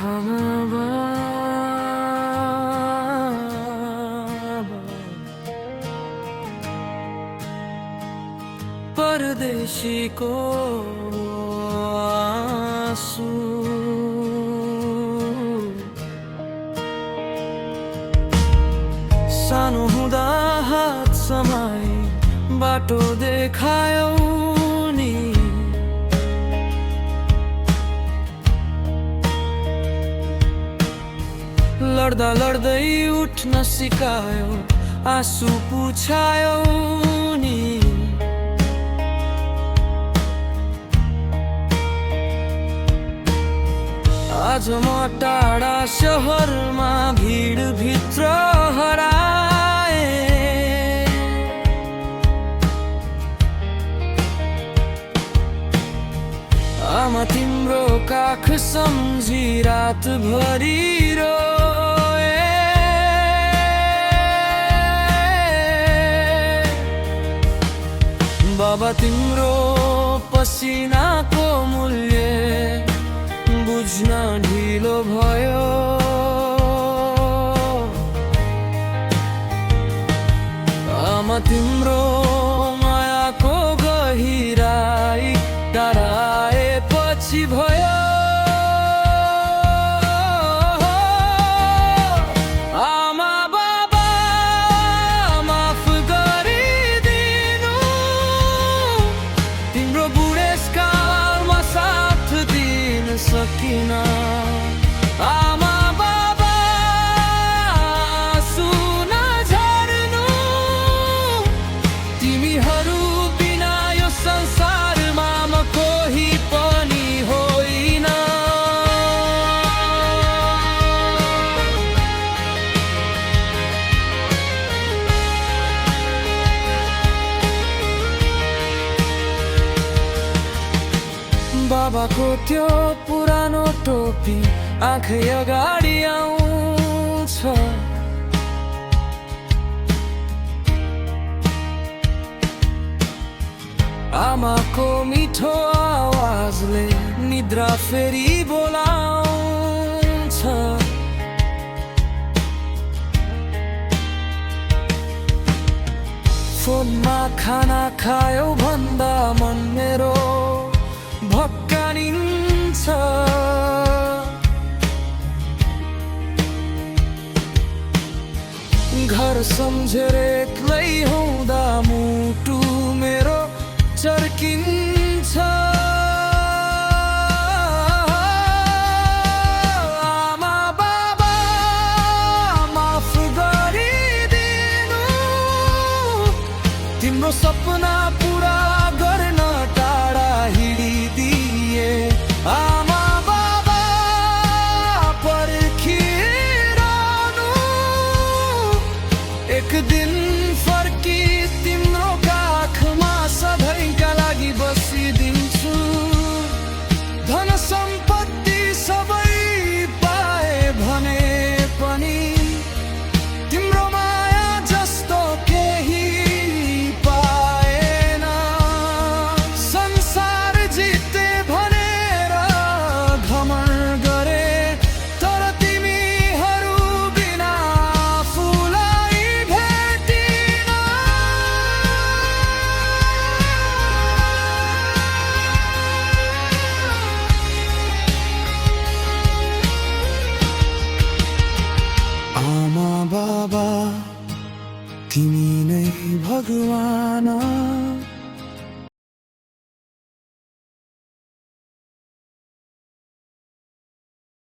आमा बाबा परदेशी को आँसू सानो हुँदा हात समाई बाटो देखायौ नि लड्दा लड्दै उठ्न सिकायो आँसु पुछायौ नि आज म टाढा शहरमा भिड भित्र हराए आमा तिम्रो काख सम्झी रातभरि रोए बाबा तिम्रो पसिनाको मूल्य बुझ्न ढिलो भयो आमा तिम्रो मायाको गहिराई टाढाएपछि भयो आमा बाबा माफ गरिदिनु तिम्रो बुढेसकालमा साथ दिन सकिन आमा बाबा सुन झर्नु तिमीहरू बिना यो संसारमा म कोही पनि होइन बाबाको त्यो पुरानो टोपी आँखै अगाडि आउँछ आमाको मिठो आवाजले निद्रा फेरि बोलाउँछ फोनमा खाना खायो भन्दा मन मेरो भक्कानिन्छ घर सम्झेर एक्लै हुँदा मुटु मेरो चर्किन्छ आमा बाबा माफ गरिदिनु तिम्रो सपना पुरा गर्न टाढा हिँडिदिए आमा बाबा पर्खिरहनु एक दिन फर्की तिम्रो काखमा सधैँका लागि बसिदिन्छु धन सम्पत्ति सबै पाए भने पनि तिम्रो माया जस्तो केही पाएन संसार जिते भनेर घमण्ड गरे तर तिमीहरू बिना आफूलाई भेटिन आमा बाबा तिमी नै भगवान